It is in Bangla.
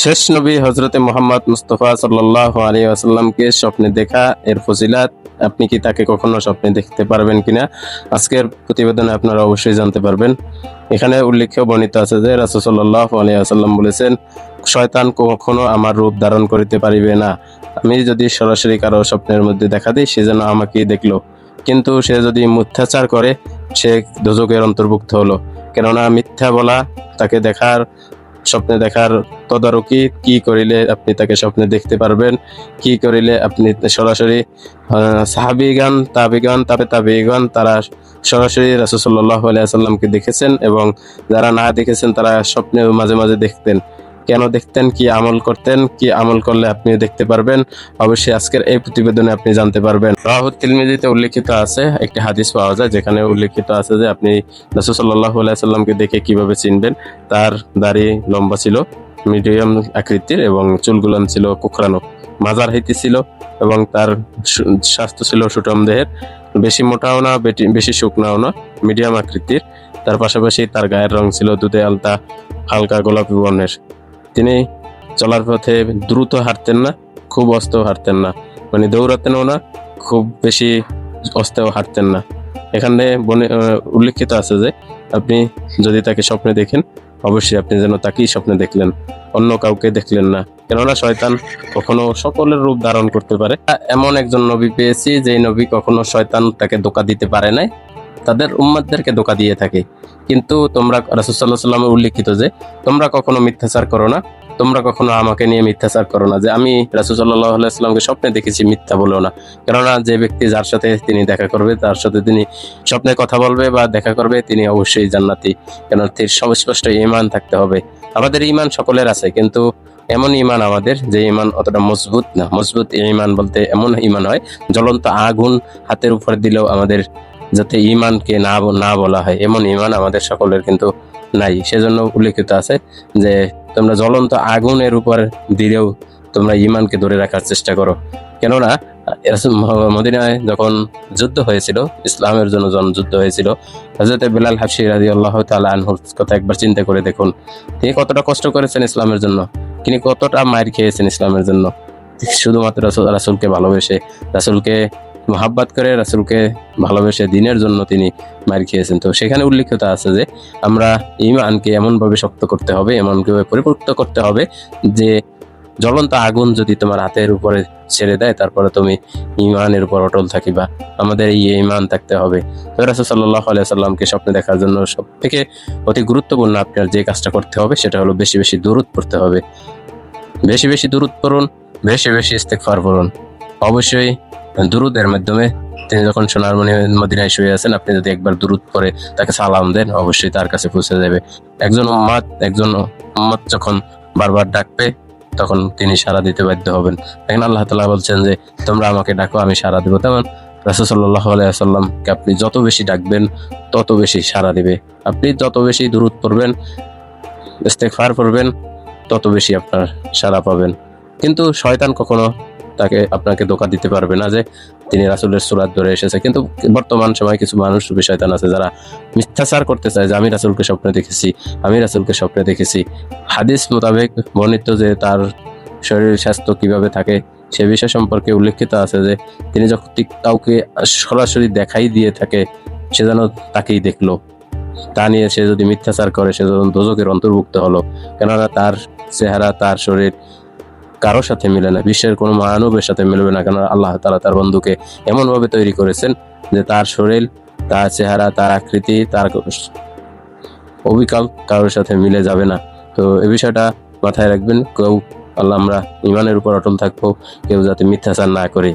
শেষ নবী হযরতে মুহাম্মদ মুস্তাফা সাল্লাল্লাহু আলাইহি ওয়াসাল্লামকে স্বপ্নে দেখা এর ফজিলাত আপনি কি তাকে কখনো স্বপ্নে দেখতে পারবেন কিনা আজকের প্রতিবেদনে আপনারা অবশ্যই জানতে পারবেন। এখানে উল্লেখ্য বর্ণিত আছে যে রাসূল সাল্লাল্লাহু আলাইহি ওয়াসাল্লাম বলেছেন, শয়তান কখনো আমার রূপ ধারণ করিতে পারিবে না। আমি যদি সরাসরি কারো স্বপ্নের মধ্যে দেখা দিই সে যেন আমাকেই দেখলো, কিন্তু সে যদি মিথ্যাচার করে সে দোজখের অন্তর্ভুক্ত হলো। কেননা মিথ্যা বলা, তাকে দেখার স্বপ্নে দেখার তদারকি কি করিলে আপনি তাকে স্বপ্নে দেখতে পারবেন, কি করিলে আপনি সরাসরি সাহাবীগণ তাবেগণ তাবেগণ তারা সরাসরি রাসূল সাল্লাল্লাহু আলাইহি ওয়াসাল্লামকে দেখেছেন, এবং যারা না দেখেছেন তারা স্বপ্নে মাঝে মাঝে দেখতেন। কেন দেখতেন, কি আমল করতেন, কি আমল করলে আপনিও দেখতে পারবেন, অবশ্যই আজকের এই প্রতিবেদনে আপনি জানতে পারবেন। রাওয়াহুত তিরমিজিতে উল্লেখিত আছে একটি হাদিস পাওয়া যায়, যেখানে উল্লেখিত আছে যে আপনি রাসূল সাল্লাল্লাহু আলাইহি ওয়াসাল্লামকে দেখে কিভাবে চিনবেন। তার দাড়ি লম্বা ছিল, মিডিয়াম আকৃতির, এবং চুলগুলান ছিল কোঁকড়ানো, মাজার হাইতি ছিল, এবং তার স্বাস্থ্য ছিল সুঠাম দেহের, বেশি মোটাও না বেশি শুকনাও না, মিডিয়াম আকৃতির। তার পাশাপাশি তার গায়ের রং ছিল দুধে আলতা হালকা গোলাপি বর্ণের। তিনি চলার পথে দ্রুত হাঁটতেন না, খুব অস্তেও হাঁটতেন না, মানে দৌড়াতেনও না, খুব বেশি অস্তেও হাঁটতেন না। এখানে উল্লেখিত আছে যে আপনি যদি তাকে স্বপ্নে দেখেন অবশ্যই আপনি যেন তাকেই স্বপ্নে দেখলেন, অন্য কাউকে দেখলেন না। কেননা শয়তান কখনো সকলের রূপ ধারণ করতে পারে। এমন একজন নবী পেয়েছি যে নবী কখনো শয়তান তাকে ধোঁকা দিতে পারে নাই, তাদের উম্মতদেরকে ধোঁকা দিয়ে থাকে। কিন্তু তোমরা রাসূল সাল্লাল্লাহু আলাইহি ওয়াসাল্লামের উল্লেখিত যে তোমরা কখনো মিথ্যাচার করো না, তোমরা কখনো আমাকে নিয়ে মিথ্যাচার করো না, যে আমি রাসূল সাল্লাল্লাহু আলাইহি ওয়াসাল্লামকে স্বপ্নে দেখেছি মিথ্যা বলো না। কেননা যে ব্যক্তি যার সাথে তিনি দেখা করবে, তার সাথে তিনি স্বপ্নে কথা বলবে বা দেখা করবে, তিনি অবশ্যই জান্নাতি। কেননা তার সুস্পষ্ট ঈমান থাকতে হবে। আমাদের ঈমান সকলের আছে, কিন্তু এমন ঈমান আমাদের যে ঈমান অতটা মজবুত না। মজবুত ঈমান বলতে এমন ঈমান হয় জ্বলন্ত আগুন হাতের উপর দিলেও আমাদের যাতে ঈমানকে না বলা হয়, এমন ঈমান আমাদের সকলের কিন্তু নাই। সেজন্য উল্লেখিত আছে যে তোমরা জ্বলন্ত আগুনের উপর দিলেও তোমরা ঈমানকে ধরে রাখার চেষ্টা করো। কেননা মদিনায় যখন যুদ্ধ হয়েছিল, ইসলামের জন্য যখন যুদ্ধ হয়েছিল, হযরত বিলাল হাবশী রাদিয়াল্লাহু তাআলা আনহুর কথা একবার চিন্তা করে দেখুন। তিনি কতটা কষ্ট করেছেন ইসলামের জন্য, তিনি কতটা মার খেয়েছেন ইসলামের জন্য, শুধুমাত্র রাসূলকে ভালোবেসে, রাসূলকে মহাব্বত করে, রাসূলকে ভালোবেসে দিনের জন্য তিনি মার খেয়েছেন। তো সেখানে উল্লেখিত আছে যে আমরা ঈমানকে এমনভাবে শক্ত করতে হবে, এমনভাবে পরিপূর্ণ করতে হবে যে জ্বলন্ত আগুন যদি তোমার হাতের উপরে ছেড়ে দেয় তারপরে তুমি ঈমানের উপর অটল থাকিবা। আমাদের এই ঈমান থাকতে হবে। রাসূল সাল্লাল্লাহু আলাইহি ওয়াসাল্লামকে স্বপ্নে দেখার জন্য সবথেকে অতি গুরুত্বপূর্ণ আপনার যে কাজটা করতে হবে সেটা হলো বেশি বেশি দুরূদ পড়তে হবে। বেশি বেশি দুরূদ পড়ুন, বেশি বেশি ইস্তেগফার পড়ুন। অবশ্যই দুরূদের মাধ্যমে তিনি যখন সোনার মদিনায় শুয়ে আছেন, আপনি যদি একবার দুরূদ পড়ে তাকে সালাম দেন অবশ্যই তার কাছে পৌঁছে যাবে। একজন উম্মত যখন বারবার ডাকবে তখন তিনি সাড়া দিতে বাধ্য হবেন। এখন আল্লাহ তাআলা বলছেন যে তোমরা আমাকে ডাকো আমি সাড়া দেব। তেমন রাসূল সাল্লাল্লাহু আলাইহি ওয়াসাল্লামকে আপনি যত বেশি ডাকবেন তত বেশি সাড়া দিবে। আপনি যত বেশি দুরূদ পড়বেন, ইস্তেগফার পড়বেন, তত বেশি আপনার সাড়া পাবেন। কিন্তু শয়তান কখনো আপনাকে ধোঁকা দিতে পারবে না যে তিনি রাসূলের সুরাত ধরে এসেছে। কিন্তু বর্তমান সময় কিছু মানুষ শয়তান আছে যারা মিথ্যাচার করতে চায় যে আমি রাসূলকে স্বপ্নে দেখেছি, আমি রাসূলকে স্বপ্নে দেখেছি। হাদিস মোতাবেক বর্ণিত যে তার শরীর স্বাস্থ্য কিভাবে থাকে সে বিষয় সম্পর্কে উল্লেখিত আছে যে তিনি যখন কাউকে সরাসরি দেখাই দিয়ে থাকে সে যেন তাকেই দেখলো। তা নিয়ে সে যদি মিথ্যাচার করে সে যেন দোজখের অন্তর্ভুক্ত হলো। কেননা তার চেহারা, তার শরীর কারোর সাথে মিলে না, বিশ্বের কোনো মানবের সাথে মিলবে না। কেন আল্লাহ তাআলা তার বন্ধুকে এমনভাবে তৈরি করেছেন যে তার শরীর, তার চেহারা, তার আকৃতি, তার অবিকল কারোর সাথে মিলে যাবে না। তো এই বিষয়টা মাথায় রাখবেন। আমরা ঈমানের উপর অটল থাকবো, কেউ যাতে মিথ্যাচার না করে।